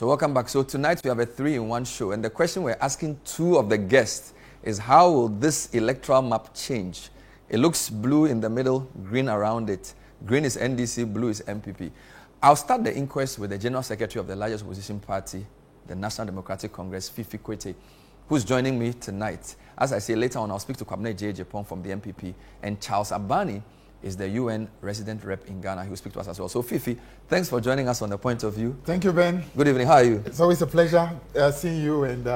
So welcome back. So tonight we have a 3-in-1 show, and the question we're asking two of the guests is, how will this electoral map change? It looks blue in the middle, green around it. Green is NDC, blue is MPP. I'll start the inquest with the General Secretary of the largest opposition party, the National Democratic Congress, Fifi Kwete, who's joining me tonight. As I say, later on, I'll speak to Kwabena J.J. from the MPP, and Charles Abani is the UN resident rep in Ghana. He will speak to us as well. So, Fifi, thanks for joining us on The Point of View. Thank you, Ben. Good evening. How are you? It's always a pleasure seeing you and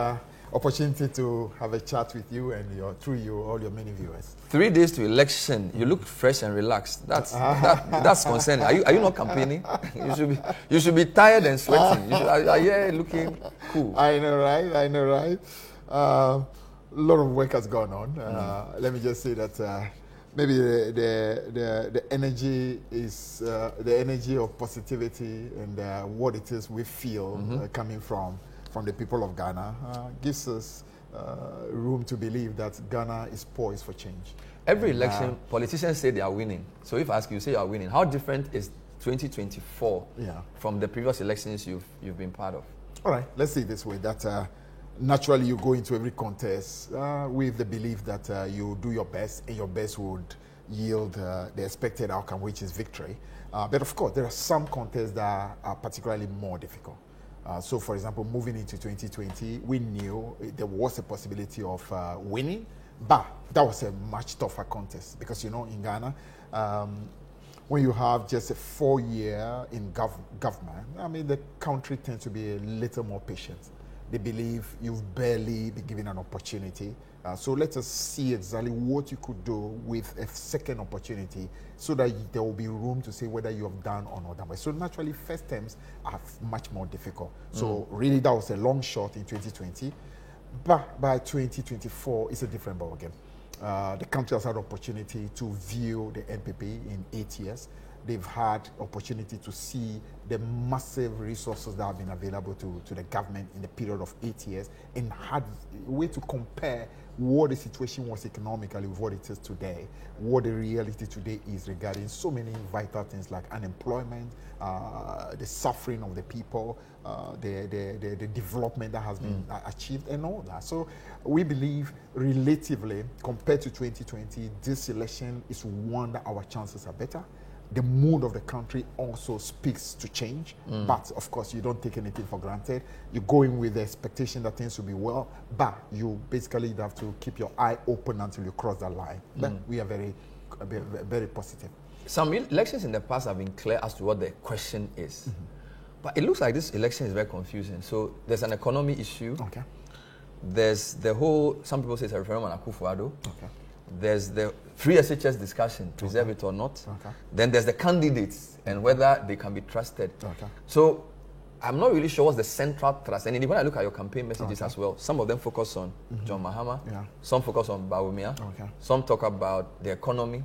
opportunity to have a chat with you and all your many viewers. 3 days to election. You look fresh and relaxed. That's concerning. Are you not campaigning? You should be tired and sweating. Are you looking cool? I know, right? A lot of work has gone on. Let me just say that maybe the energy is the energy of positivity and what it is we feel coming from the people of Ghana gives us room to believe that Ghana is poised for change. Every election, politicians say they are winning. So if I ask you, say you are winning, how different is 2024 from the previous elections you've been part of? All right, let's say it this way, that naturally you go into every contest with the belief that you do your best, and your best would yield the expected outcome, which is victory. But of course, there are some contests that are particularly more difficult. So, for example, moving into 2020, we knew there was a possibility of winning, but that was a much tougher contest because, you know, in Ghana, when you have just a 4-year in government, I mean, the country tends to be a little more patient. They believe you've barely been given an opportunity. So let us see exactly what you could do with a second opportunity so that there will be room to say whether you have done or not done. So naturally, first terms are much more difficult. So really, that was a long shot in 2020. But by 2024, it's a different ballgame. The country has had opportunity to view the NPP in 8 years. They've had opportunity to see the massive resources that have been available to the government in the period of 8 years, and had a way to compare what the situation was economically with what it is today, what the reality today is regarding so many vital things like unemployment, the suffering of the people, the development that has been achieved, and all that. So we believe, relatively, compared to 2020, this election is one that our chances are better. The mood of the country also speaks to change, but of course you don't take anything for granted. You go in with the expectation that things will be well, but you basically have to keep your eye open until you cross that line. But we are very, very positive. Some elections in the past have been clear as to what the question is, but it looks like this election is very confusing. So there's an economy issue. Okay. There's the whole, some people say it's a referendum on Akufo-Addo. Okay. There's the free SHS discussion, preserve it or not. Okay. Then there's the candidates and whether they can be trusted. Okay. So I'm not really sure what's the central thrust. And when I look at your campaign messages as well, some of them focus on John Mahama, some focus on Bawumia, some talk about the economy,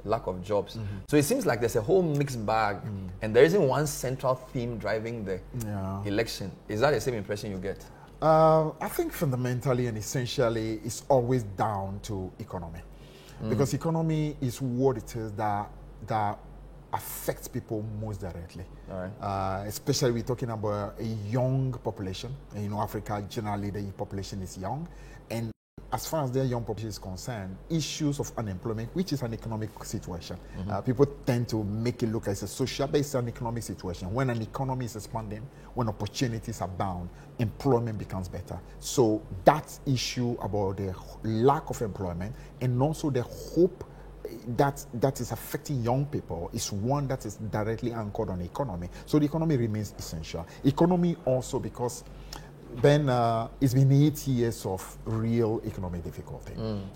lack of jobs. So it seems like there's a whole mixed bag, and there isn't one central theme driving the election. Is that the same impression you get? I think fundamentally and essentially it's always down to economy. Because economy is what it is that affects people most directly. All right. Especially we're talking about a young population. And, you know, Africa, generally the population is young. And as far as their young population is concerned, issues of unemployment, which is an economic situation. People tend to make it look as a social, but it's an economic situation. When an economy is expanding, when opportunities are bound, employment becomes better. So that issue about the lack of employment and also the hope that is affecting young people is one that is directly anchored on the economy. So the economy remains essential. Economy also because then it's been 8 years of real economic difficulty.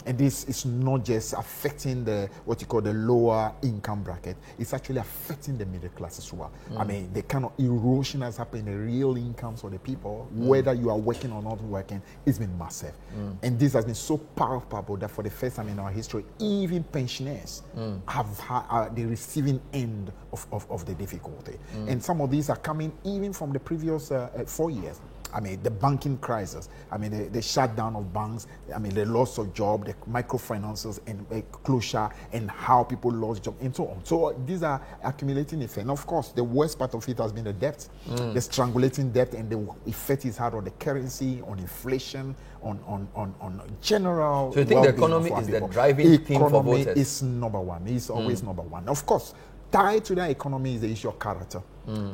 And this is not just affecting what you call the lower income bracket, it's actually affecting the middle class as well. I mean, the kind of erosion that's happening in the real incomes of the people, whether you are working or not working, it's been massive. And this has been so palpable that for the first time in our history, even pensioners have had the receiving end of the difficulty. And some of these are coming even from the previous 4 years. the banking crisis, the shutdown of banks, the loss of job, the microfinances and closure, and how people lost job, and so on. So these are accumulating effects. And of course, the worst part of it has been the debt, the strangulating debt, and the effect it's had on the currency, on inflation, on general. So you think the economy is the driving thing for voters? Economy is number one. It's always number one. Of course, tied to that economy is the issue of character.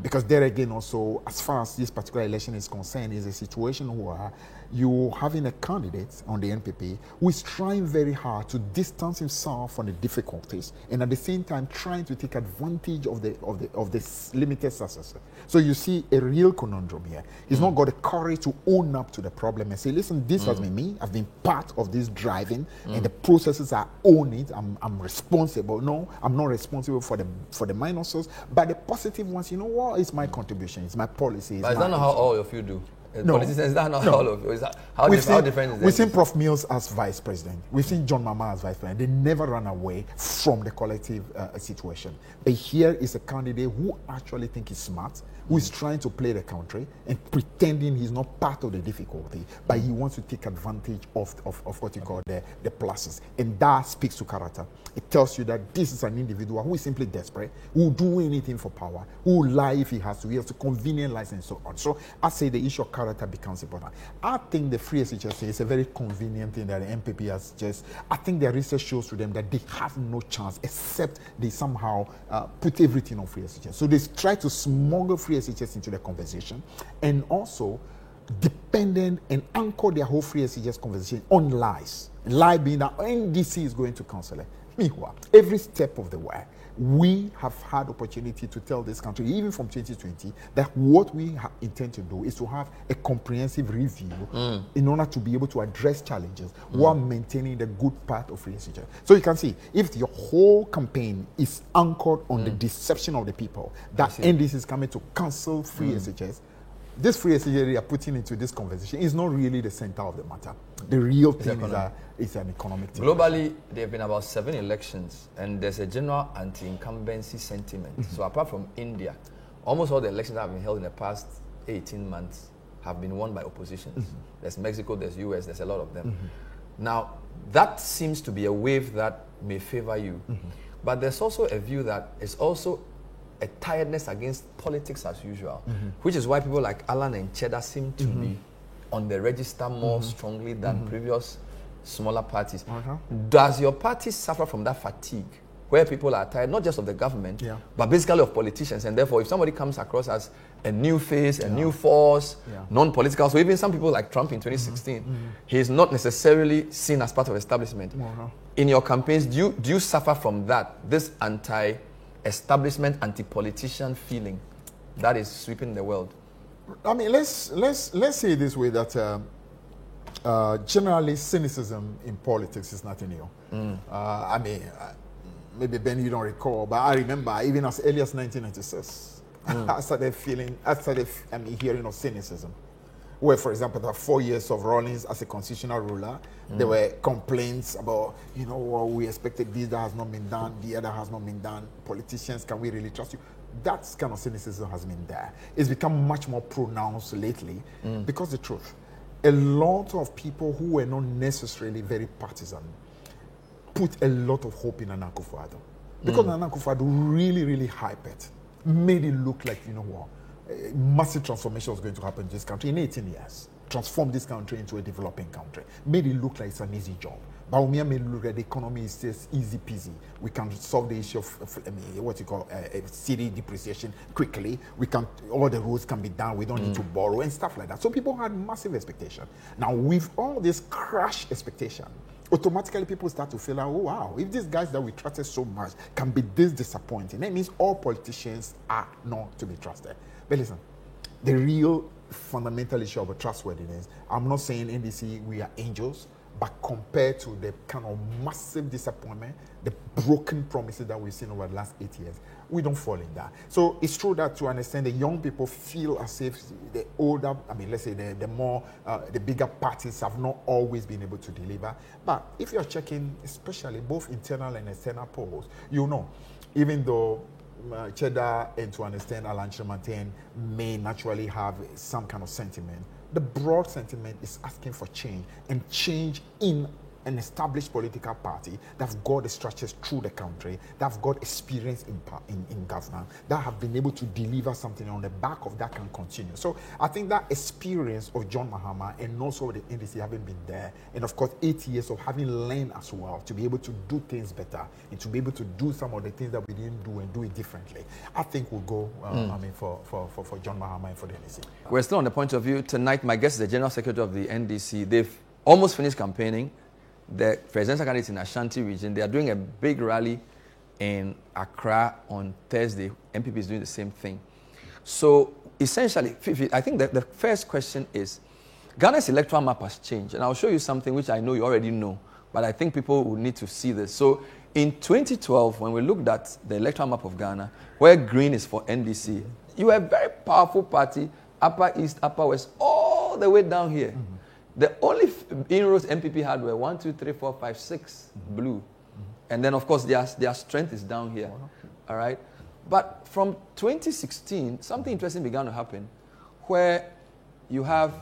Because there again also, as far as this particular election is concerned, is a situation where you having a candidate on the NPP who is trying very hard to distance himself from the difficulties and at the same time trying to take advantage of the limited success. So you see a real conundrum here. He's not got the courage to own up to the problem and say, listen, this has been me. I've been part of this driving and the processes I own it. I'm responsible. No, I'm not responsible for the minuses, but the positive ones, you know what? It's my contribution. It's my policy. But is that not how all of you do? No. Politicians, is that not all of you? How different is that? We've seen Prof. Mills as vice president. We've seen John Mahama as vice president. They never run away from the collective situation. But here is a candidate who actually thinks he's smart, who is trying to play the country and pretending he's not part of the difficulty, but he wants to take advantage of what you call the pluses. And that speaks to character. It tells you that this is an individual who is simply desperate, who will do anything for power, who will lie if he has to, he has to convenient lies and so on. So I say the issue of character becomes important. I think the free SHS is a very convenient thing that the MPP has just, I think their research shows to them that they have no chance except they somehow put everything on free SHS. So they try to smuggle free SHS into the conversation and also dependent and anchor their whole free SHS conversation on lies. Lie being that NDC is going to cancel it. Meanwhile, every step of the way, we have had opportunity to tell this country, even from 2020, that what we intend to do is to have a comprehensive review in order to be able to address challenges while maintaining the good part of free SHS. So you can see, if your whole campaign is anchored on the deception of the people, that NDC is coming to cancel free SHS, this free SHS they are putting into this conversation is not really the center of the matter. The real thing is an economic thing. Globally, there have been about 7 elections, and there's a general anti-incumbency sentiment. So apart from India, almost all the elections that have been held in the past 18 months have been won by oppositions. There's Mexico, there's US, there's a lot of them. Now, that seems to be a wave that may favor you. But there's also a view that it's also a tiredness against politics as usual, which is why people like Alan and Cheddar seem to be on the register more strongly than previous smaller parties. Does your party suffer from that fatigue, where people are tired, not just of the government, but basically of politicians, and therefore if somebody comes across as a new face, a new force, non-political, so even some people like Trump in 2016, he is not necessarily seen as part of establishment. In your campaigns, do you suffer from that, this anti-establishment, anti-politician feeling that is sweeping the world? I mean, let's say it this way, that generally cynicism in politics is nothing new. I mean, maybe Ben, you don't recall, but I remember even as early as 1996, I started hearing of cynicism. Where, for example, the 4 years of Rawlings as a constitutional ruler, there were complaints about, we expected this, that has not been done, the other has not been done. Politicians, can we really trust you? That kind of cynicism has been there. It's become much more pronounced lately because the truth, a lot of people who were not necessarily very partisan put a lot of hope in Nana Akufo-Addo. Because Nana Akufo-Addo really, really hyped it, made it look like, a massive transformation was going to happen in this country in 18 years. Transform this country into a developing country. Made it look like it's an easy job. But Umia made it look like the economy is just easy peasy. We can solve the issue of city depreciation quickly. All the roads can be done. We don't need to borrow and stuff like that. So people had massive expectation. Now with all this crash expectation, automatically people start to feel like, oh wow, if these guys that we trusted so much can be this disappointing, that means all politicians are not to be trusted. But listen, the real fundamental issue of trustworthiness, I'm not saying NDC, we are angels, but compared to the kind of massive disappointment, the broken promises that we've seen over the last 8 years, we don't fall in that. So it's true that to understand the young people feel as if the older, let's say the bigger parties have not always been able to deliver. But if you're checking, especially both internal and external polls, even though Cheddar and to understand Alan Kyerematen may naturally have some kind of sentiment. The broad sentiment is asking for change, and change in an established political party that have got the structures through the country, that have got experience in governance, that have been able to deliver something on the back of that can continue. So I think that experience of John Mahama and also the NDC having been there, and of course 8 years of having learned as well to be able to do things better and to be able to do some of the things that we didn't do and do it differently, I think will go for John Mahama and for the NDC. We're still on the point of view. Tonight, my guest is the General Secretary of the NDC. They've almost finished campaigning. The presidential candidates in Ashanti region, they are doing a big rally in Accra on Thursday. MPP is doing the same thing. So essentially, I think that the first question is, Ghana's electoral map has changed. And I'll show you something which I know you already know, but I think people will need to see this. So in 2012, when we looked at the electoral map of Ghana, where green is for NDC, you were a very powerful party, Upper East, Upper West, all the way down here. Mm-hmm. The only inroads MPP had were 1, 2, 3, 4, 5, 6 blue. Mm-hmm. And then, of course, their strength is down here. All right? But from 2016, something interesting began to happen where you have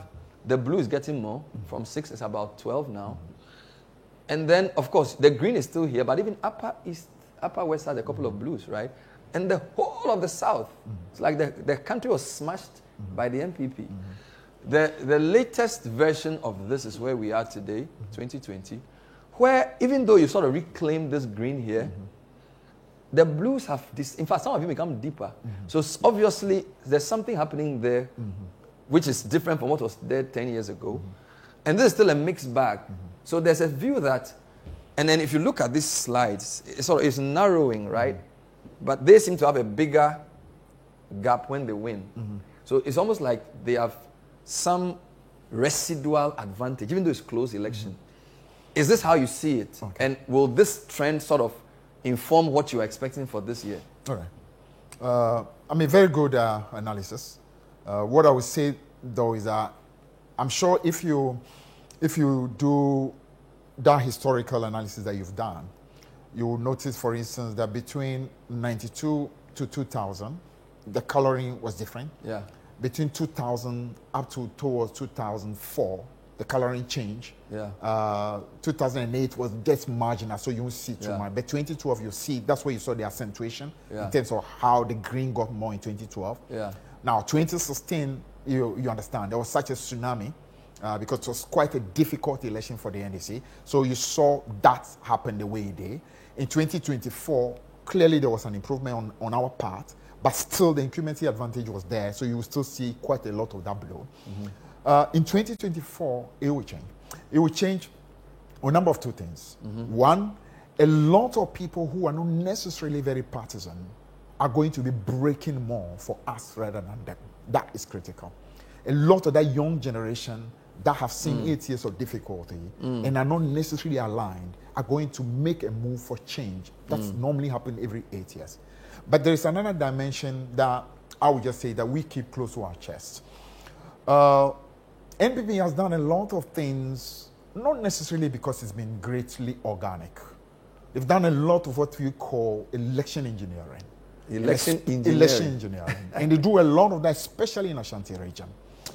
the blue is getting more. From 6, it's about 12 now. And then, of course, the green is still here, but even Upper East, Upper West has a couple of blues, right? And the whole of the South, it's like the country was smashed by the MPP. The latest version of this is where we are today, 2020, where even though you sort of reclaim this green here, the blues have this. In fact, some of them become deeper. So obviously, there's something happening there, which is different from what was there 10 years ago. And this is still a mixed bag. So there's a view that, and then if you look at these slides, it's narrowing, right? But they seem to have a bigger gap when they win. So it's almost like they have some residual advantage, even though it's close election. Is this how you see it? Okay. And will this trend sort of inform what you are expecting for this year? All right. I mean, very good analysis. What I would say, though, is that I'm sure if you do that historical analysis that you've done, you will notice, for instance, that between 92 to 2000, the coloring was different. Yeah. Between 2000 up to towards 2004, the coloring changed. Yeah. 2008 was just marginal, so you won't see too much. But 2012, you see, that's where you saw the accentuation in terms of how the green got more in 2012. Yeah. Now, 2016, you understand, there was such a tsunami because it was quite a difficult election for the NDC. So you saw that happen the way it did. In 2024, clearly there was an improvement on our part, but still the incremental advantage was there, so you will still see quite a lot of that blow. In 2024, it will change. It will change on a number of two things. One, a lot of people who are not necessarily very partisan are going to be breaking more for us rather than them. That is critical. A lot of that young generation that have seen 8 years of difficulty and are not necessarily aligned are going to make a move for change. That's normally happen every 8 years. But there is another dimension that I would just say that we keep close to our chest. NPP has done a lot of things, not necessarily because it's been greatly organic. They've done a lot of what we call election engineering. Election engineering. And they do a lot of that, especially in Ashanti region.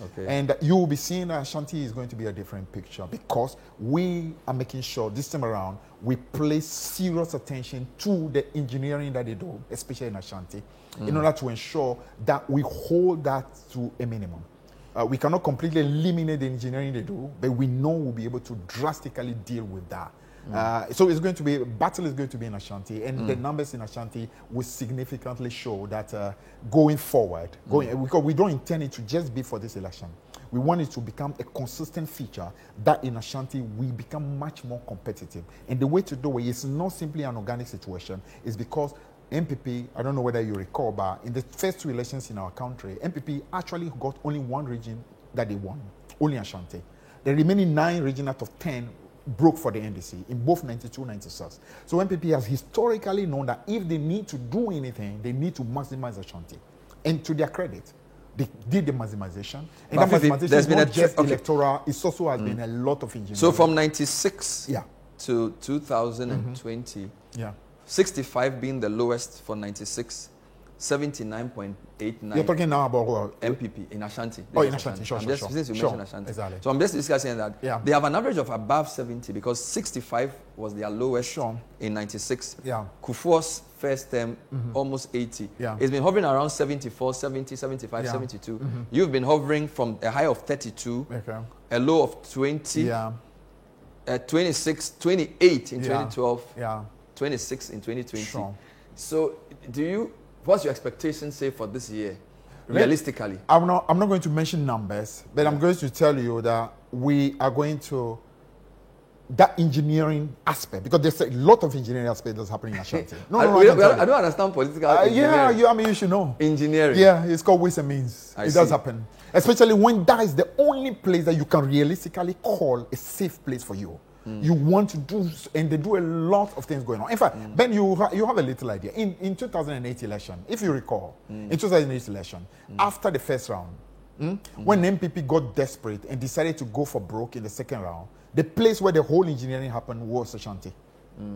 Okay. And you will be seeing that Ashanti is going to be a different picture because we are making sure this time around we place serious attention to the engineering that they do, especially in Ashanti, in order to ensure that we hold that to a minimum. We cannot completely eliminate the engineering they do, but we know we'll be able to drastically deal with that. So it's going to be, battle is going to be in Ashanti, and the numbers in Ashanti will significantly show that going forward, because we don't intend it to just be for this election. We want it to become a consistent feature that in Ashanti we become much more competitive. And the way to do it is not simply an organic situation, it's because MPP, I don't know whether you recall, but in the first two elections in our country, MPP actually got only one region that they won, only Ashanti. The remaining 9 regions out of 10 broke for the NDC in both 92 and 96. So MPP has historically known that if they need to do anything, they need to maximize Ashanti. And to their credit, they did the maximization. And that maximization is not just electoral, it also has been a lot of engineering. So from 96 to 2020, 65 being the lowest for 96, 79.89. You're talking now about what? MPP in Ashanti. Oh, in Ashanti, sure. Since you mentioned Ashanti. Exactly. So I'm just discussing that they have an average of above 70 because 65 was their lowest in 96. Yeah. Kufuor's first term, almost 80. Yeah. It's been hovering around 74, 70, 75, 72. You've been hovering from a high of 32, a low of 20, 26, 28 in 2012, 26 in 2020. Sure. So what's your expectation, say, for this year, realistically? I'm not going to mention numbers, but I'm going to tell you that we are going to, that engineering aspect, because there's a lot of engineering aspect that's happening in Ashanti. I don't understand political engineering. You should know. Engineering. Yeah, it's called ways and means. It does happen. Especially when that is the only place that you can realistically call a safe place for you. You want to do, and they do a lot of things going on. In fact, Ben, you have a little idea. In 2008 election, if you recall, in 2008 election, after the first round, when MPP got desperate and decided to go for broke in the second round, the place where the whole engineering happened was Ashanti.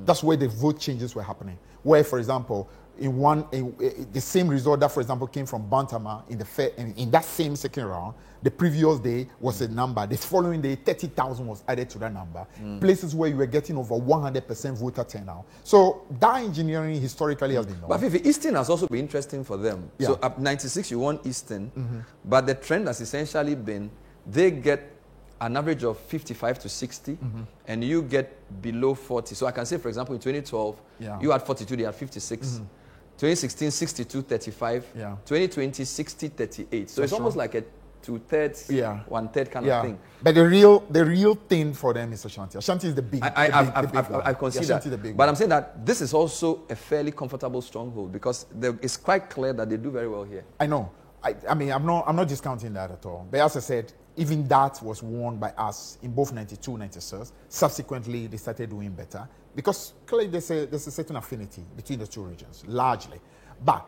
That's where the vote changes were happening. Where, for example, the same result that, for example, came from Bantama in that same second round, the previous day was a number. The following day, 30,000 was added to that number. Places where you were getting over 100% voter turnout. So that engineering historically has been known. But Fifi, Eastern has also been interesting for them. Yeah. So up 96, you won Eastern, but the trend has essentially been they get an average of 55 to 60, and you get below 40. So I can say, for example, in 2012, you had 42, they had 56. 2016, 62, 35. 2020, 60, 38. So it's almost like a 2/3, 1/3 kind of thing. But the real thing for them is Ashanti. Ashanti is the big. I consider that. But I'm saying that this is also a fairly comfortable stronghold because it's quite clear that they do very well here. I know. I mean, I'm not discounting that at all. But as I said, even that was won by us in both 92, 96. Subsequently, they started doing better because clearly there's a certain affinity between the two regions, largely. But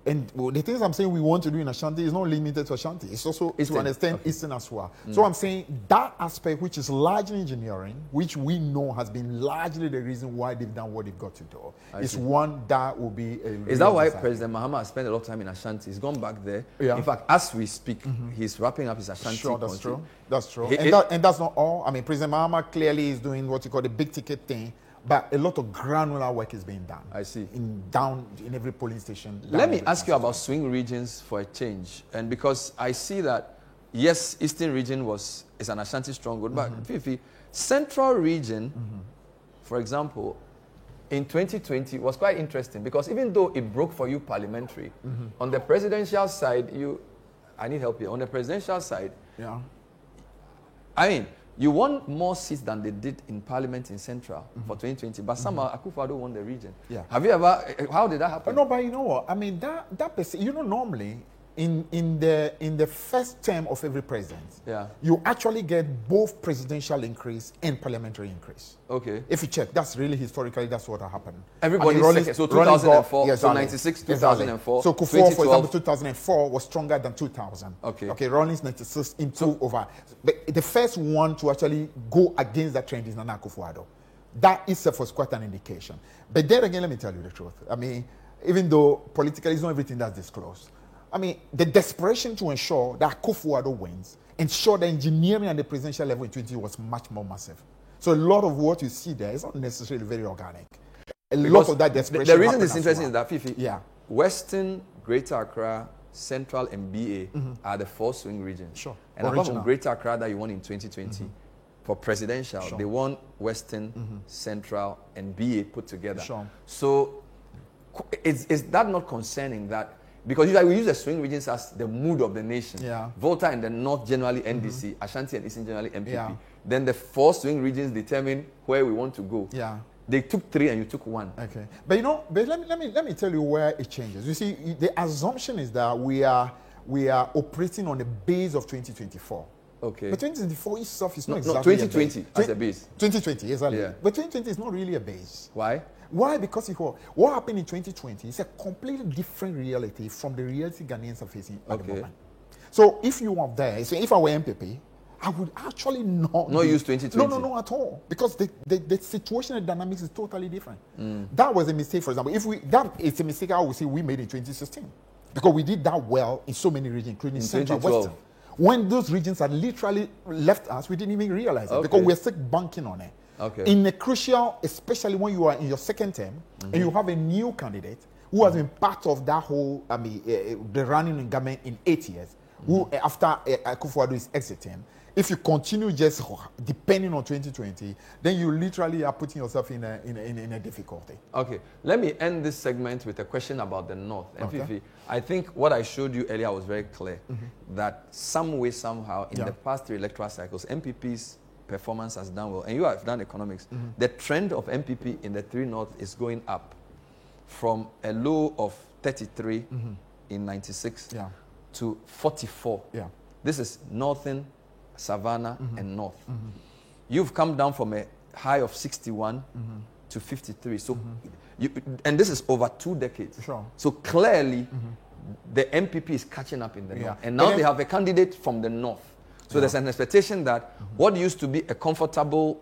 the things I'm saying we want to do in Ashanti is not limited to Ashanti. It's also to understand Eastern as well. So I'm saying that aspect, which is largely engineering, which we know has been largely the reason why they've done what they've got to do, is one that will be a Is that why design. President Mahama has spent a lot of time in Ashanti? He's gone back there. Yeah. In fact, as we speak, he's wrapping up his Ashanti Sure, that's country. true. That's true. And that's not all. I mean, President Mahama clearly is doing what you call the big ticket thing. But a lot of granular work is being done. I see. In every polling station. Let me ask you about swing regions for a change. And because I see that, yes, Eastern region is an Ashanti stronghold, but Fifi, Central region, for example, in 2020 was quite interesting because even though it broke for you parliamentary, on the presidential side, I need help here. On the presidential side, I mean, you won more seats than they did in Parliament in Central for 2020, but somehow Akufo-Addo won the region. Yeah. Have you ever? How did that happen? No, but you know what? I mean, normally in the first term of every president, you actually get both presidential increase and parliamentary increase. Okay. If you check, that's really historically that's what happened. Everybody second. So 2004, so 96, 2004. So Kufuor, for example, 2004 was stronger than 2000. Okay. Okay. Rawlings 96 improved over. But the first one to actually go against that trend is Nana Akufo-Addo. That itself was quite an indication. But then again, let me tell you the truth. I mean, even though politically it's not everything that's disclosed. I mean, the desperation to ensure that Akufo-Addo wins, ensure the engineering at the presidential level in 2020 was much more massive. So a lot of what you see there is not necessarily very organic. Lot of that desperation. The reason it's interesting is that, Fifi, Western, Greater Accra, Central, and BA are the four swing regions. Sure. And apart from Greater Accra that you won in 2020, for presidential, they won Western, Central, and BA put together. Sure. So is that not concerning that? Because usually we use the swing regions as the mood of the nation. Yeah. Volta in the north generally NDC, Ashanti and Eastern generally MPP. Yeah. Then the four swing regions determine where we want to go. Yeah. They took 3 and you took 1. Okay. But you know, let me tell you where it changes. You see, the assumption is that we are operating on the base of 2024. Okay. But 2024 itself is not exactly 2020 as a base. 2020, exactly. Yeah. But 2020 is not really a base. Why? Why? Because what happened in 2020 is a completely different reality from the reality Ghanaians are facing at the moment. So if you are there, so if I were MPP, I would actually not use 2020. No, at all. Because the situation and dynamics is totally different. That was a mistake, for example. That is a mistake I would say we made in 2016. Because we did that well in so many regions, including Central Western. When those regions had literally left us, we didn't even realize it because we're still banking on it. Okay. In a crucial, especially when you are in your second term and you have a new candidate who has been part of that whole, the running in government in 8 years, who after Akufo-Addo is exiting, if you continue just depending on 2020, then you literally are putting yourself in a difficulty. Okay, let me end this segment with a question about the North. Okay. I think what I showed you earlier was very clear, that some way, somehow, in the past 3 electoral cycles, MPP's performance has done well. And you have done economics. The trend of MPP in the 3 North is going up from a low of 33 in 96 to 44. This is Northern, Savannah, and North. You've come down from a high of 61 to 53. So, and this is over 2 decades. Sure. So clearly, the MPP is catching up in the North. And now they have a candidate from the North. So there's an expectation that what used to be a comfortable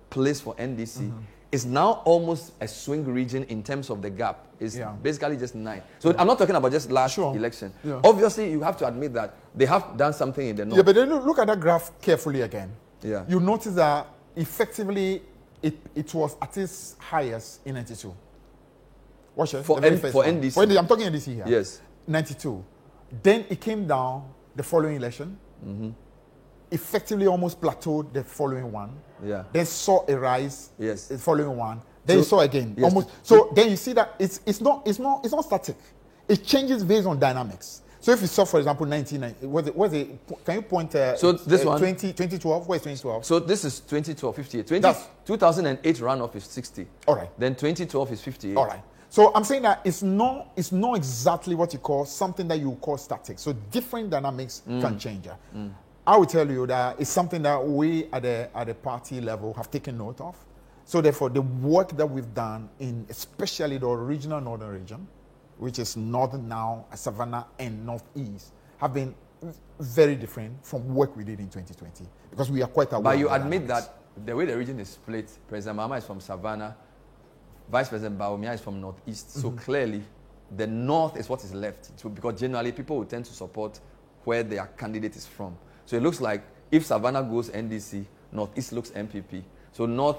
place for NDC is now almost a swing region in terms of the gap. It's basically just 9. So I'm not talking about just last election. Obviously, you have to admit that they have done something in the North. Yeah, but then look at that graph carefully again. Yeah. You notice that effectively it was at its highest in 92. Watch it. For NDC. I'm talking NDC here. Yes. 92. Then it came down the following election. Effectively almost plateaued the following one. Yeah. Then saw a rise. Yes. The following one. Then you saw again. Yes. Almost. So then you see that it's not static. It changes based on dynamics. So if you saw, for example, 1990, can you point? So this one, 2012. Where's 2012? So this is 2012, 58. 2008 runoff is 60. All right. Then 2012 is 58. All right. So I'm saying that it's not exactly what you call something that you call static. So different dynamics can change. I will tell you that it's something that we at the party level have taken note of. So therefore, the work that we've done in especially the original northern region, which is northern now, Savannah and northeast, have been very different from work we did in 2020 because we are quite aware. But you admit that the way the region is split, President Mahama is from Savannah, Vice President Bawumia is from northeast. So clearly, the north is what is left. So because generally people will tend to support where their candidate is from. So it looks like if Savannah goes NDC, northeast looks MPP. So north,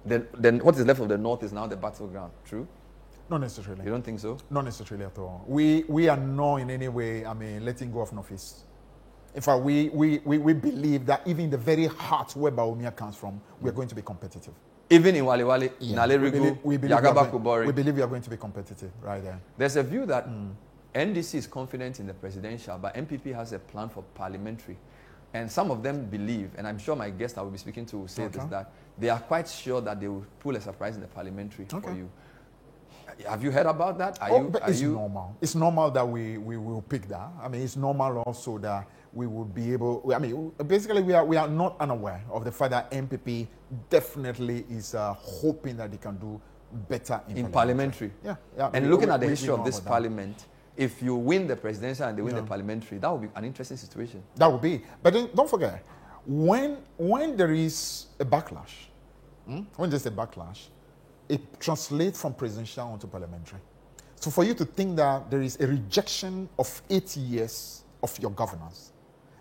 then what is left of the north is now the battleground. True? Not necessarily. You don't think so? Not necessarily at all. We are not in any way, letting go of northeast. In fact, we believe that even in the very heart where Bawumia comes from, we are going to be competitive. Even in Wale, Nalerigu, Yagaba Kubori. We believe we are going to be competitive right there. There's a view that NDC is confident in the presidential, but MPP has a plan for parliamentary. And some of them believe, and I'm sure my guest I will be speaking to will say this, that they are quite sure that they will pull a surprise in the parliamentary for you. Have you heard about that? It's normal. It's normal that we will pick that. It's normal also that we will be able. Basically, we are not unaware of the fact that MPP definitely is hoping that they can do better in parliamentary. Yeah. And looking at the history of this parliament, if you win the presidential and they win the parliamentary, that would be an interesting situation. That would be. But then don't forget, when there is a backlash, when there's a backlash, it translates from presidential onto parliamentary. So for you to think that there is a rejection of 8 years of your governance,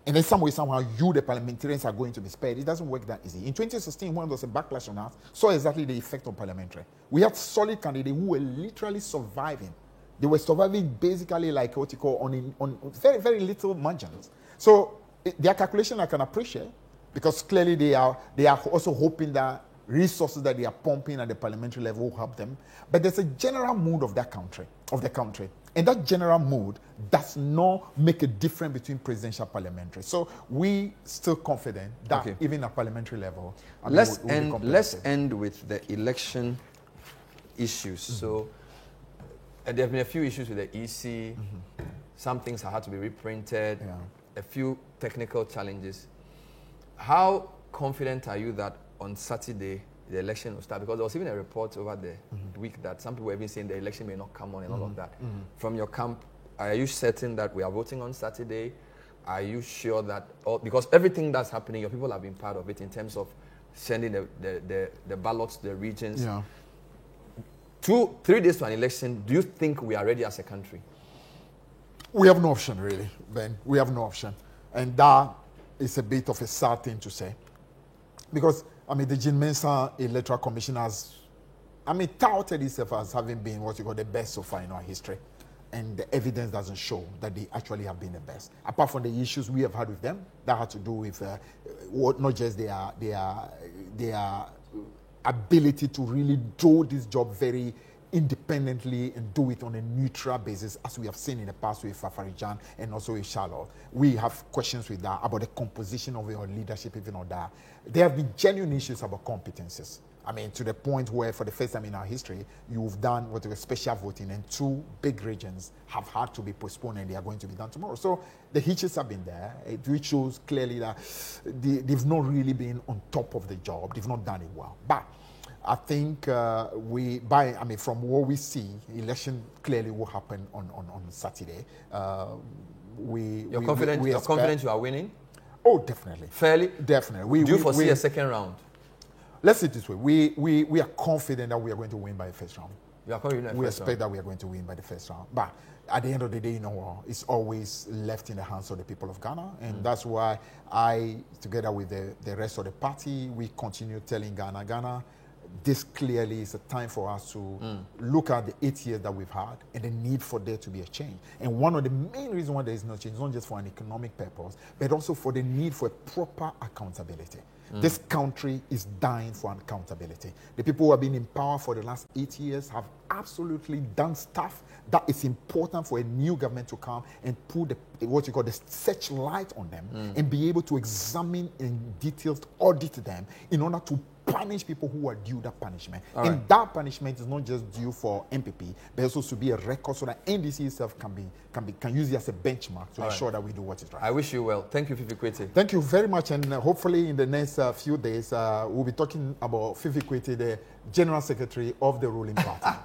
and then some way, somehow, you, the parliamentarians, are going to be spared, it doesn't work that easy. In 2016, when there was a backlash on us, saw exactly the effect on parliamentary. We had solid candidates who were literally surviving. They were surviving basically like what you call on very, very little margins. So their calculation I can appreciate because clearly they are also hoping that resources that they are pumping at the parliamentary level will help them. But there's a general mood of the country. And that general mood does not make a difference between presidential and parliamentary. So we still confident that even at parliamentary level, let's end with the election issues. So there have been a few issues with the EC. Some things have had to be reprinted. A few technical challenges. How confident are you that on Saturday the election will start? Because there was even a report over the week that some people have been saying the election may not come on and all of that. From your camp, are you certain that we are voting on Saturday? are you sure that, because everything that's happening, your people have been part of it in terms of sending the ballots to the regions. Yeah. 2-3 days to an election, do you think we are ready as a country? We have no option, really, Ben. We have no option. And that is a bit of a sad thing to say. Because, I mean, the Jean Mensa Electoral Commission has, touted itself as having been what you call the best so far in our history. And the evidence doesn't show that they actually have been the best. Apart from the issues we have had with them, that had to do with not just their ability to really do this job very independently and do it on a neutral basis, as we have seen in the past with Fafarijan and also with Charlotte. We have questions with that about the composition of your leadership, even on that. There have been genuine issues about competences. To the point where, for the first time in our history, you've done what was special voting, and 2 big regions have had to be postponed, and they are going to be done tomorrow. So the hitches have been there, which shows clearly that they've not really been on top of the job. They've not done it well. But I think from what we see, election clearly will happen on Saturday. You're confident you are winning? Oh, definitely. Fairly? Definitely. Do you foresee a second round? Let's say it this way. We are confident that we are going to win by the first round. You are confident? We expect that we are going to win by the first round. But at the end of the day, it's always left in the hands of the people of Ghana. And that's why I, together with the rest of the party, we continue telling Ghana, this clearly is a time for us to look at the 8 years that we've had and the need for there to be a change. And one of the main reasons why there is no change, not just for an economic purpose, but also for the need for proper accountability. This country is dying for accountability. The people who have been in power for the last 8 years have absolutely done stuff that is important for a new government to come and put what you call the searchlight on them and be able to examine in details, audit them in order to punish people who are due that punishment. And that punishment is not just due for MPP, but also to be a record so that NDC itself can use it as a benchmark to ensure that we do what is right. I wish you well. Thank you, Fifi Kwete. Thank you very much, and hopefully in the next few days, we'll be talking about Fifi Kwete, the General Secretary of the ruling party.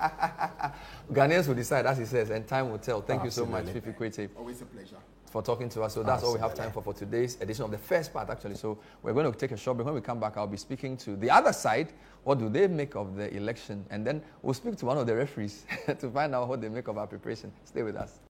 Ghanaians will decide, as he says, and time will tell. Thank you so much, Fifi Kwete. Always a pleasure. For talking to us. So that's all we have time for today's edition of the first part, actually. So we're going to take a short break. When we come back, I'll be speaking to the other side. What do they make of the election? And then we'll speak to one of the referees to find out what they make of our preparation. Stay with us.